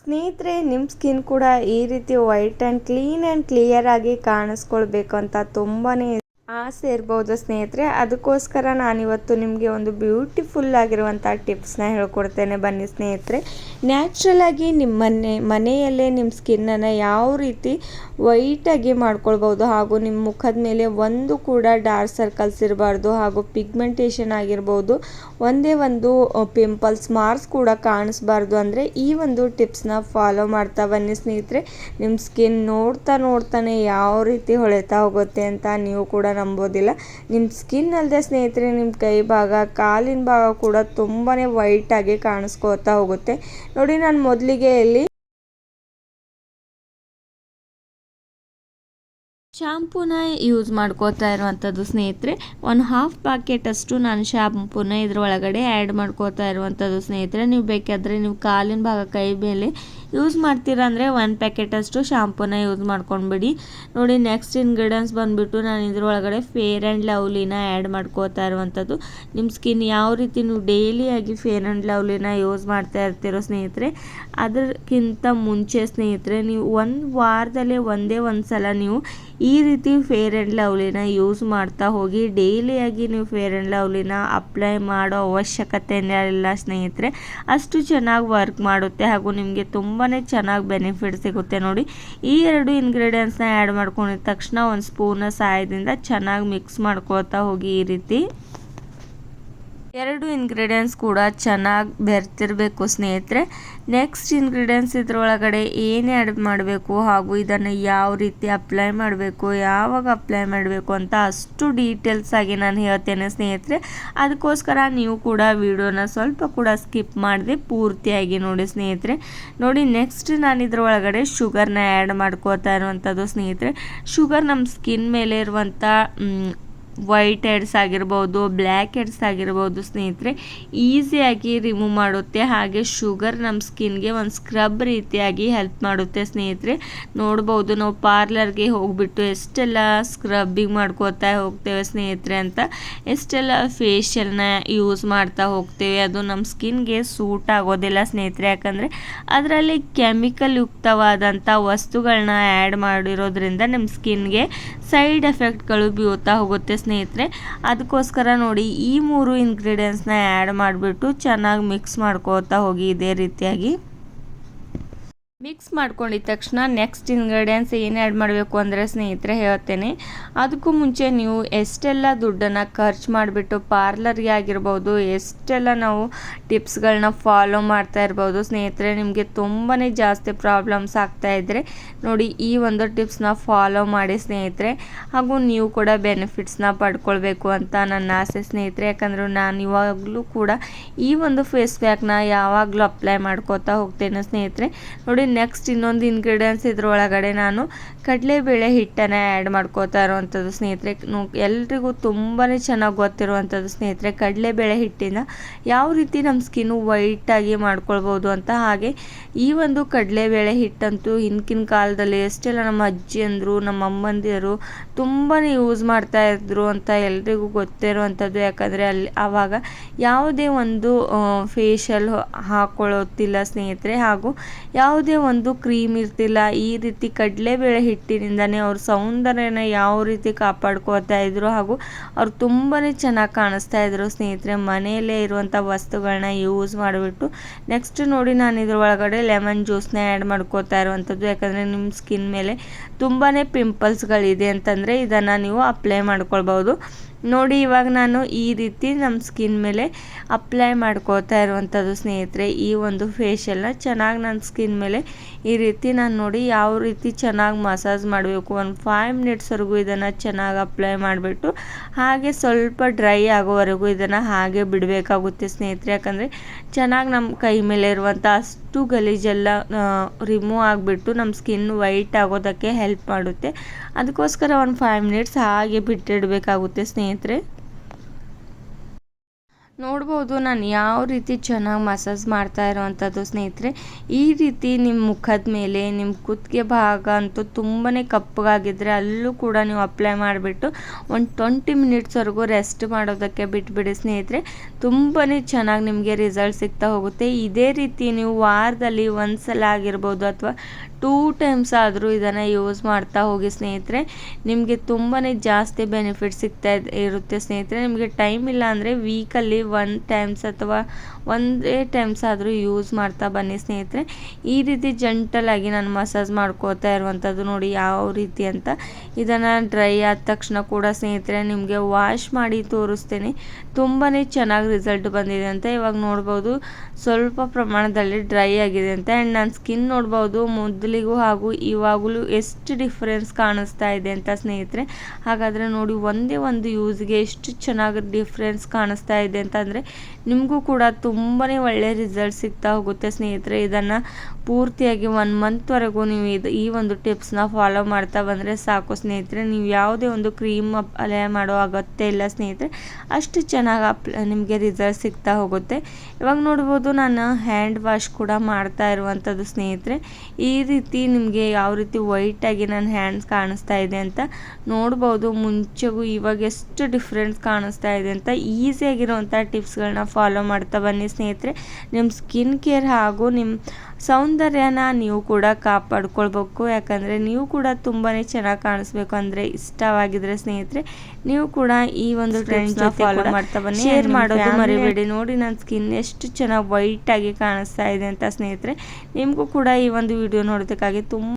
ಸ್ನೇಹಿತರೆ, ನಿಮ್ಮ ಸ್ಕಿನ್ ಕೂಡ ಈ ರೀತಿ white and clean and clear ಆಗಿ ಕಾಣಿಸ್ಕೊಳ್ಬೇಕು ಅಂತ ತುಂಬಾ ಆಸೆ ಇರ್ಬೋದು ಸ್ನೇಹಿತರೆ. ಅದಕ್ಕೋಸ್ಕರ ನಾನಿವತ್ತು ನಿಮಗೆ ಒಂದು ಬ್ಯೂಟಿಫುಲ್ ಆಗಿರುವಂಥ ಟಿಪ್ಸ್ನ ಹೇಳ್ಕೊಡ್ತೇನೆ. ಬನ್ನಿ ಸ್ನೇಹಿತರೆ, ನ್ಯಾಚುರಲ್ ಆಗಿ ನಿಮ್ಮ ಮನೆಯಲ್ಲೇ ನಿಮ್ಮ ಸ್ಕಿನ್ನನ್ನು ಯಾವ ರೀತಿ ವೈಟಾಗಿ ಮಾಡ್ಕೊಳ್ಬೋದು, ಹಾಗೂ ನಿಮ್ಮ ಮುಖದ ಮೇಲೆ ಒಂದು ಕೂಡ ಡಾರ್ಕ್ ಸರ್ಕಲ್ಸ್ ಇರಬಾರ್ದು, ಹಾಗೂ ಪಿಗ್ಮೆಂಟೇಷನ್ ಆಗಿರ್ಬೋದು, ಒಂದೇ ಒಂದು ಪಿಂಪಲ್ಸ್ ಮಾರ್ಕ್ಸ್ ಕೂಡ ಕಾಣಿಸ್ಬಾರ್ದು ಅಂದರೆ ಈ ಒಂದು ಟಿಪ್ಸ್ನ ಫಾಲೋ ಮಾಡ್ತಾ ಬನ್ನಿ ಸ್ನೇಹಿತರೆ. ನಿಮ್ಮ ಸ್ಕಿನ್ ನೋಡ್ತಾನೆ ಯಾವ ರೀತಿ ಹೊಳೆತಾ ಹೋಗುತ್ತೆ ಅಂತ ನೀವು ಕೂಡ ನಂಬೋದಿಲ್ಲ. ನಿಮ್ಮ ಸ್ಕಿನ್ ಅಲ್ಲದೆ ಸ್ನೇಹಿತರೆ, ನಿಮ್ಮ ಕೈ ಭಾಗ, ಕಾಲಿನ ಭಾಗ ಕೂಡ ತುಂಬಾ ವೈಟಾಗಿ ಕಾಣಿಸ್ಕೋತಾ ಹೋಗುತ್ತೆ. ನೋಡಿ, ನಾನು ಮೊದಲಿಗೆ ಇಲ್ಲಿ ಶಾಂಪೂನ ಯೂಸ್ ಮಾಡ್ಕೋತಾ ಇರುವಂಥದ್ದು ಸ್ನೇಹಿತರೆ. 1/2 ಪ್ಯಾಕೆಟಷ್ಟು ನಾನು ಶಾಂಪೂನ ಇದ್ರೊಳಗಡೆ ಆ್ಯಡ್ ಮಾಡ್ಕೋತಾ ಇರುವಂಥದ್ದು ಸ್ನೇಹಿತರೆ. ನೀವು ಬೇಕಾದರೆ ನೀವು ಕಾಲಿನ ಭಾಗ, ಕೈ ಮೇಲೆ ಯೂಸ್ ಮಾಡ್ತೀರಾ ಅಂದರೆ 1 ಪ್ಯಾಕೆಟಷ್ಟು ಶಾಂಪೂನ ಯೂಸ್ ಮಾಡ್ಕೊಂಡ್ಬಿಡಿ. ನೋಡಿ, ನೆಕ್ಸ್ಟ್ ಇಂಗ್ರೀಡಿಯೆಂಟ್ಸ್ ಬಂದುಬಿಟ್ಟು ನಾನು ಇದ್ರೊಳಗಡೆ ಫೇರ್ ಆ್ಯಂಡ್ ಲವ್ಲಿನ ಆ್ಯಡ್ ಮಾಡ್ಕೋತಾ ಇರುವಂಥದ್ದು. ನಿಮ್ಮ ಸ್ಕಿನ್ ಯಾವ ರೀತಿ ನೀವು ಡೈಲಿಯಾಗಿ ಫೇರ್ ಆ್ಯಂಡ್ ಲವ್ಲಿನ ಯೂಸ್ ಮಾಡ್ತಾ ಇರ್ತೀರೋ ಸ್ನೇಹಿತರೆ, ಅದಕ್ಕಿಂತ ಮುಂಚೆ ಸ್ನೇಹಿತರೆ, ನೀವು ಒಂದು ವಾರದಲ್ಲೇ ಒಂದೇ ಒಂದು ಸಲ ನೀವು ಈ ರೀತಿ ಫೇರ್ ಆ್ಯಂಡ್ ಲವ್ಲಿನ ಯೂಸ್ ಮಾಡ್ತಾ ಹೋಗಿ. ಡೈಲಿಯಾಗಿ ನೀವು ಫೇರ್ ಆ್ಯಂಡ್ ಲವ್ಲಿನ ಅಪ್ಲೈ ಮಾಡೋ ಅವಶ್ಯಕತೆನೇ ಇಲ್ಲ ಸ್ನೇಹಿತರೆ. ಅಷ್ಟು ಚೆನ್ನಾಗಿ ವರ್ಕ್ ಮಾಡುತ್ತೆ, ಹಾಗೂ ನಿಮಗೆ ತುಂಬಾ ಚೆನ್ನಾಗಿ ಬೆನಿಫಿಟ್ ಸಿಗುತ್ತೆ. ನೋಡಿ, ಈ 2 ಇಂಗ್ರೀಡಿಯೆಂಟ್ಸ್ನ ಆ್ಯಡ್ ಮಾಡ್ಕೊಂಡಿದ ತಕ್ಷಣ ಒಂದು ಸ್ಪೂನ ಸಹಾಯದಿಂದ ಚೆನ್ನಾಗಿ ಮಿಕ್ಸ್ ಮಾಡ್ಕೊಳ್ತಾ ಹೋಗಿ. ಈ ರೀತಿ 2 ಇಂಗ್ರೀಡಿಯೆಂಟ್ಸ್ ಕೂಡ ಚೆನ್ನಾಗಿ ಬೆರ್ತಿರಬೇಕು ಸ್ನೇಹಿತರೆ. ನೆಕ್ಸ್ಟ್ ಇಂಗ್ರೀಡಿಯೆಂಟ್ಸ್ ಇದ್ರೊಳಗಡೆ ಏನು ಆ್ಯಡ್ ಮಾಡಬೇಕು, ಹಾಗೂ ಇದನ್ನು ಯಾವ ರೀತಿ ಅಪ್ಲೈ ಮಾಡಬೇಕು, ಯಾವಾಗ ಅಪ್ಲೈ ಮಾಡಬೇಕು ಅಂತ ಅಷ್ಟು ಡೀಟೇಲ್ಸ್ ಆಗಿ ನಾನು ಹೇಳ್ತೇನೆ ಸ್ನೇಹಿತರೆ. ಅದಕ್ಕೋಸ್ಕರ ನೀವು ಕೂಡ ವಿಡಿಯೋನ ಸ್ವಲ್ಪ ಕೂಡ ಸ್ಕಿಪ್ ಮಾಡದೆ ಪೂರ್ತಿಯಾಗಿ ನೋಡಿ ಸ್ನೇಹಿತರೆ. ನೋಡಿ, ನೆಕ್ಸ್ಟ್ ನಾನು ಇದ್ರೊಳಗಡೆ ಶುಗರ್ನ ಆ್ಯಡ್ ಮಾಡ್ಕೋತಾ ಇರುವಂಥದ್ದು ಸ್ನೇಹಿತರೆ. ಶುಗರ್ ನಮ್ಮ ಸ್ಕಿನ್ ಮೇಲೆ ಇರುವಂಥ ವೈಟ್ ಹೆಡ್ಸ್ ಆಗಿರ್ಬೋದು, ಬ್ಲ್ಯಾಕ್ ಹೆಡ್ಸ್ ಆಗಿರ್ಬೋದು ಸ್ನೇಹಿತರೆ, ಈಸಿಯಾಗಿ ರಿಮೂವ್ ಮಾಡುತ್ತೆ. ಹಾಗೆ ಶುಗರ್ ನಮ್ಮ ಸ್ಕಿನ್ಗೆ ಒಂದು ಸ್ಕ್ರಬ್ ರೀತಿಯಾಗಿ ಹೆಲ್ಪ್ ಮಾಡುತ್ತೆ ಸ್ನೇಹಿತರೆ. ನೋಡ್ಬೋದು, ನಾವು ಪಾರ್ಲರ್ಗೆ ಹೋಗ್ಬಿಟ್ಟು ಎಷ್ಟೆಲ್ಲ ಸ್ಕ್ರಬ್ಬಿಂಗ್ ಮಾಡ್ಕೋತಾ ಹೋಗ್ತೇವೆ ಸ್ನೇಹಿತರೆ ಅಂತ, ಎಷ್ಟೆಲ್ಲ ಫೇಶಿಯಲ್ನ ಯೂಸ್ ಮಾಡ್ತಾ ಹೋಗ್ತೇವೆ. ಅದು ನಮ್ಮ ಸ್ಕಿನ್ಗೆ ಸೂಟ್ ಆಗೋದಿಲ್ಲ ಸ್ನೇಹಿತರೆ, ಯಾಕಂದರೆ ಅದರಲ್ಲಿ ಕೆಮಿಕಲ್ ಯುಕ್ತವಾದಂಥ ವಸ್ತುಗಳನ್ನ ಆ್ಯಡ್ ಮಾಡಿರೋದ್ರಿಂದ ನಮ್ಮ ಸ್ಕಿನ್ಗೆ ಸೈಡ್ ಎಫೆಕ್ಟ್ಗಳು ಬೀಳ್ತಾ ಹೋಗುತ್ತೆ ಸ್ನೇಹಿತರೆ. ಅದಕ್ಕೋಸ್ಕರ ನೋಡಿ, ಈ 3 ಇಂಗ್ರೀಡಿಯೆಂಟ್ಸ್ನ ಆ್ಯಡ್ ಮಾಡಿಬಿಟ್ಟು ಚೆನ್ನಾಗಿ ಮಿಕ್ಸ್ ಮಾಡ್ಕೋತಾ ಹೋಗಿ. ಇದೇ ರೀತಿಯಾಗಿ ಮಿಕ್ಸ್ ಮಾಡ್ಕೊಂಡಿದ ತಕ್ಷಣ ನೆಕ್ಸ್ಟ್ ಇಂಗ್ರೀಡಿಯೆಂಟ್ಸ್ ಏನು ಆ್ಯಡ್ ಮಾಡಬೇಕು ಅಂದರೆ ಸ್ನೇಹಿತರೆ ಹೇಳ್ತೇನೆ. ಅದಕ್ಕೂ ಮುಂಚೆ ನೀವು ಎಷ್ಟೆಲ್ಲ ದುಡ್ಡನ್ನು ಖರ್ಚು ಮಾಡಿಬಿಟ್ಟು ಪಾರ್ಲರ್ಗೆ ಆಗಿರ್ಬೋದು, ಎಷ್ಟೆಲ್ಲ ನಾವು ಟಿಪ್ಸ್ಗಳನ್ನ ಫಾಲೋ ಮಾಡ್ತಾ ಇರ್ಬೋದು ಸ್ನೇಹಿತರೆ, ನಿಮಗೆ ತುಂಬಾ ಜಾಸ್ತಿ ಪ್ರಾಬ್ಲಮ್ಸ್ ಆಗ್ತಾಯಿದ್ರೆ ನೋಡಿ, ಈ ಒಂದು ಟಿಪ್ಸ್ನ ಫಾಲೋ ಮಾಡಿ ಸ್ನೇಹಿತರೆ. ಹಾಗೂ ನೀವು ಕೂಡ ಬೆನಿಫಿಟ್ಸ್ನ ಪಡ್ಕೊಳ್ಬೇಕು ಅಂತ ನನ್ನ ಆಸೆ ಸ್ನೇಹಿತರೆ. ಯಾಕಂದರೆ ನಾನು ಇವಾಗಲೂ ಕೂಡ ಈ ಒಂದು ಫೇಸ್ ಪ್ಯಾಕ್ನ ಯಾವಾಗಲೂ ಅಪ್ಲೈ ಮಾಡ್ಕೋತಾ ಹೋಗ್ತೇನೆ ಸ್ನೇಹಿತರೆ. ನೋಡಿ, ನೆಕ್ಸ್ಟ್ ಇನ್ನೊಂದು ಇಂಗ್ರೀಡಿಯೆಂಟ್ಸ್ ಇದ್ರೊಳಗಡೆ ನಾನು ಕಡಲೆಬೇಳೆ ಹಿಟ್ಟನ್ನು ಆ್ಯಡ್ ಮಾಡ್ಕೋತಾ ಇರುವಂಥದ್ದು ಸ್ನೇಹಿತರೆ. ಎಲ್ರಿಗೂ ತುಂಬಾ ಚೆನ್ನಾಗಿ ಗೊತ್ತಿರುವಂಥದ್ದು ಸ್ನೇಹಿತರೆ, ಕಡಲೆಬೇಳೆ ಹಿಟ್ಟಿಂದ ಯಾವ ರೀತಿ ನಮ್ಮ ಸ್ಕಿನ್ನು ವೈಟಾಗಿ ಮಾಡ್ಕೊಳ್ಬೋದು ಅಂತ. ಹಾಗೆ ಈ ಒಂದು ಕಡಲೆಬೇಳೆ ಹಿಟ್ಟಂತೂ ಹಿಂದಿನ ಕಾಲದಲ್ಲಿ ಎಷ್ಟೆಲ್ಲ ನಮ್ಮ ಅಜ್ಜಿಯಂದರು, ನಮ್ಮ ಅಮ್ಮಂದಿರು ತುಂಬಾ ಯೂಸ್ ಮಾಡ್ತಾ ಇದ್ರು ಅಂತ ಎಲ್ರಿಗೂ ಗೊತ್ತಿರುವಂಥದ್ದು. ಯಾಕಂದರೆ ಆವಾಗ ಯಾವುದೇ ಒಂದು ಫೇಶಿಯಲ್ ಹಾಕೊಳ್ಳೋತಿಲ್ಲ ಸ್ನೇಹಿತರೆ, ಹಾಗೂ ಯಾವುದೇ ಒಂದು ಕ್ರೀಮ್ ಇರ್ತಿಲ್ಲ. ಈ ರೀತಿ ಕಡಲೆಬೇಳೆ ಹಿಟ್ಟಿನಿಂದನೇ ಅವ್ರ ಸೌಂದರ್ಯನ ಯಾವ ರೀತಿ ಕಾಪಾಡ್ಕೋತಾ ಇದ್ರು, ಹಾಗೂ ಅವ್ರು ತುಂಬಾ ಚೆನ್ನಾಗಿ ಕಾಣಿಸ್ತಾ ಇದ್ರು ಸ್ನೇಹಿತರೆ, ಮನೆಯಲ್ಲೇ ಇರುವಂಥ ವಸ್ತುಗಳನ್ನ ಯೂಸ್ ಮಾಡಿಬಿಟ್ಟು. ನೆಕ್ಸ್ಟ್ ನೋಡಿ, ನಾನು ಇದ್ರೊಳಗಡೆ ಲೆಮನ್ ಜ್ಯೂಸ್ನ ಆ್ಯಡ್ ಮಾಡ್ಕೋತಾ ಇರುವಂಥದ್ದು. ಯಾಕಂದರೆ ನಿಮ್ಮ ಸ್ಕಿನ್ ಮೇಲೆ ತುಂಬಾ ಪಿಂಪಲ್ಸ್ಗಳಿದೆ ಅಂತಂದರೆ ಇದನ್ನು ನೀವು ಅಪ್ಲೈ ಮಾಡ್ಕೊಳ್ಬೋದು. ನೋಡಿ, ಇವಾಗ ನಾನು ಈ ರೀತಿ ನಮ್ಮ ಸ್ಕಿನ್ ಮೇಲೆ ಅಪ್ಲೈ ಮಾಡ್ಕೋತಾ ಇರುವಂಥದ್ದು ಸ್ನೇಹಿತರೆ. ಈ ಒಂದು ಫೇಶಿಯಲ್ನ ಚೆನ್ನಾಗಿ ನನ್ನ ಸ್ಕಿನ್ ಮೇಲೆ ಈ ರೀತಿ ನಾನು ನೋಡಿ ಯಾವ ರೀತಿ ಚೆನ್ನಾಗಿ ಮಸಾಜ್ ಮಾಡಬೇಕು. ಒಂದು 5 ಮಿನಿಟ್ಸ್ವರೆಗೂ ಇದನ್ನು ಚೆನ್ನಾಗಿ ಅಪ್ಲೈ ಮಾಡಿಬಿಟ್ಟು ಹಾಗೆ ಸ್ವಲ್ಪ ಡ್ರೈ ಆಗೋವರೆಗೂ ಇದನ್ನು ಹಾಗೆ ಬಿಡಬೇಕಾಗುತ್ತೆ ಸ್ನೇಹಿತರೆ. ಯಾಕಂದರೆ ಚೆನ್ನಾಗಿ ನಮ್ಮ ಕೈ ಮೇಲೆ ಇರುವಂಥ ಅಷ್ಟು ಗಲೀಜೆಲ್ಲ ರಿಮೂವ್ ಆಗಿಬಿಟ್ಟು ನಮ್ಮ ಸ್ಕಿನ್ ವೈಟ್ ಆಗೋದಕ್ಕೆ ಹೆಲ್ಪ್ ಮಾಡುತ್ತೆ. ಅದಕ್ಕೋಸ್ಕರ ಒಂದು 5 ಮಿನಿಟ್ಸ್ ಹಾಗೆ ಬಿಟ್ಟಿಡಬೇಕಾಗುತ್ತೆ ಸ್ನೇಹಿತರೆ. ನೋಡ್ಬೋದು ನಾನು ಯಾವ ರೀತಿ ಚೆನ್ನಾಗಿ ಮಸಾಜ್ ಮಾಡ್ತಾ ಇರೋವಂಥದ್ದು ಸ್ನೇಹಿತರೆ. ಈ ರೀತಿ ನಿಮ್ಮ ಮುಖದ ಮೇಲೆ ನಿಮ್ಮ ಕುತ್ತಿಗೆ ಭಾಗ ಅಂತೂ ತುಂಬಾ ಕಪ್ಪಗಾಗಿದ್ದರೆ ಅಲ್ಲೂ ಕೂಡ ನೀವು ಅಪ್ಲೈ ಮಾಡಿಬಿಟ್ಟು ಒಂದು 20 ಮಿನಿಟ್ಸ್ವರೆಗೂ ರೆಸ್ಟ್ ಮಾಡೋದಕ್ಕೆ ಬಿಟ್ಬಿಡಿ ಸ್ನೇಹಿತರೆ. ತುಂಬಾ ಚೆನ್ನಾಗಿ ನಿಮಗೆ ರಿಸಲ್ಟ್ ಸಿಗ್ತಾ ಹೋಗುತ್ತೆ. ಇದೇ ರೀತಿ ನೀವು ವಾರದಲ್ಲಿ ಒಂದು ಸಲ ಆಗಿರ್ಬೋದು ಅಥವಾ 2 ಟೈಮ್ಸ್ ಆದರೂ ಇದನ್ನು ಯೂಸ್ ಮಾಡ್ತಾ ಹೋಗಿ ಸ್ನೇಹಿತರೆ. ನಿಮಗೆ ತುಂಬಾ ಜಾಸ್ತಿ ಬೆನಿಫಿಟ್ ಸಿಗ್ತಾ ಇರುತ್ತೆ ಸ್ನೇಹಿತರೆ. ನಿಮಗೆ ಟೈಮ್ ಇಲ್ಲ ಅಂದರೆ ವೀಕಲ್ಲಿ 1 ಟೈಮ್ಸ್ ಅಥವಾ ಒಂದೇ ಟೈಮ್ಸ್ ಆದರೂ ಯೂಸ್ ಮಾಡ್ತಾ ಬನ್ನಿ ಸ್ನೇಹಿತರೆ. ಈ ರೀತಿ ಜಂಟಲಾಗಿ ನಾನು ಮಸಾಜ್ ಮಾಡ್ಕೋತಾ ಇರುವಂಥದ್ದು ನೋಡಿ ಯಾವ ರೀತಿ ಅಂತ. ಇದನ್ನು ಡ್ರೈ ಆದ ತಕ್ಷಣ ಕೂಡ ಸ್ನೇಹಿತರೆ ನಿಮಗೆ ವಾಶ್ ಮಾಡಿ ತೋರಿಸ್ತೇನೆ. ತುಂಬಾ ಚೆನ್ನಾಗಿ ರಿಸಲ್ಟ್ ಬಂದಿದೆ ಅಂತ. ಇವಾಗ ನೋಡ್ಬೋದು ಸ್ವಲ್ಪ ಪ್ರಮಾಣದಲ್ಲಿ ಡ್ರೈ ಆಗಿದೆ ಅಂತ. ಆ್ಯಂಡ್ ನನ್ನ ಸ್ಕಿನ್ ನೋಡ್ಬೋದು ಮೊದಲಿಗೂ ಹಾಗೂ ಇವಾಗಲೂ ಎಷ್ಟು ಡಿಫ್ರೆನ್ಸ್ ಕಾಣಿಸ್ತಾ ಇದೆ ಅಂತ ಸ್ನೇಹಿತರೆ. ಹಾಗಾದರೆ ನೋಡಿ ಒಂದೇ ಒಂದು ಯೂಸ್ಗೆ ಎಷ್ಟು ಚೆನ್ನಾಗಿ ಡಿಫ್ರೆನ್ಸ್ ಕಾಣಿಸ್ತಾ ಇದೆ ಅಂತಂದರೆ ನಿಮಗೂ ಕೂಡ ತುಂಬಾ ಒಳ್ಳೆ ರಿಸಲ್ಟ್ ಸಿಗ್ತಾ ಹೋಗುತ್ತೆ ಸ್ನೇಹಿತರೆ. ಇದನ್ನು ಪೂರ್ತಿಯಾಗಿ 1 ಮಂತ್ವರೆಗೂ ನೀವು ಈ ಒಂದು ಟಿಪ್ಸ್ನ ಫಾಲೋ ಮಾಡ್ತಾ ಬಂದರೆ ಸಾಕು ಸ್ನೇಹಿತರೆ. ನೀವು ಯಾವುದೇ ಒಂದು ಕ್ರೀಮ್ ಅಪ್ಲೈ ಮಾಡೋ ಅಗತ್ಯ ಇಲ್ಲ ಸ್ನೇಹಿತರೆ. ಅಷ್ಟು ಚೆನ್ನಾಗಿ ನಿಮಗೆ ರಿಸಲ್ಟ್ ಸಿಗ್ತಾ ಹೋಗುತ್ತೆ. ಇವಾಗ ನೋಡ್ಬೋದು ನಾನು ಹ್ಯಾಂಡ್ ವಾಶ್ ಕೂಡ ಮಾಡ್ತಾ ಇರುವಂಥದ್ದು ಸ್ನೇಹಿತರೆ. ಈ ರೀತಿ ನಿಮಗೆ ಯಾವ ರೀತಿ ವೈಟಾಗಿ ನನ್ನ ಹ್ಯಾಂಡ್ಸ್ ಕಾಣಿಸ್ತಾ ಇದೆ ಅಂತ ನೋಡ್ಬೋದು. ಮುಂಚೆಗೂ ಇವಾಗ ಎಷ್ಟು ಡಿಫ್ರೆನ್ಸ್ ಕಾಣಿಸ್ತಾ ಇದೆ ಅಂತ. ಈಸಿಯಾಗಿರುವಂಥ ಟಿಪ್ಸ್ಗಳನ್ನ ಫಾಲೋ ಮಾಡ್ತಾ ಬನ್ನಿ ಸ್ನೇಹಿತರೆ. ನಿಮ್ಮ ಸ್ಕಿನ್ ಕೇರ್ ಹಾಗೂ ನಿಮ್ಮ ಸೌಂದರ್ಯನ ನೀವು ಕೂಡ ಕಾಪಾಡ್ಕೊಳ್ಬೇಕು. ಯಾಕಂದರೆ ನೀವು ಕೂಡ ತುಂಬಾ ಚೆನ್ನಾಗಿ ಕಾಣಿಸ್ಬೇಕು ಅಂದರೆ ಇಷ್ಟವಾಗಿದ್ರೆ ಸ್ನೇಹಿತರೆ ನೀವು ಕೂಡ ಈ ಒಂದು ಟ್ರೆಂಡ್ಸ್ನ ಫಾಲೋ ಮಾಡ್ತಾ ಬನ್ನಿ. ಶೇರ್ ಮಾಡೋದು ಮರಿಬೇಡಿ. ನೋಡಿ ನನ್ನ ಸ್ಕಿನ್ ಎಷ್ಟು ಚೆನ್ನಾಗಿ ವೈಟಾಗಿ ಕಾಣಿಸ್ತಾ ಇದೆ ಅಂತ ಸ್ನೇಹಿತರೆ. ನಿಮಗೂ ಕೂಡ ಈ ಒಂದು ವಿಡಿಯೋ ನೋಡೋದಕ್ಕಾಗಿ ತುಂಬ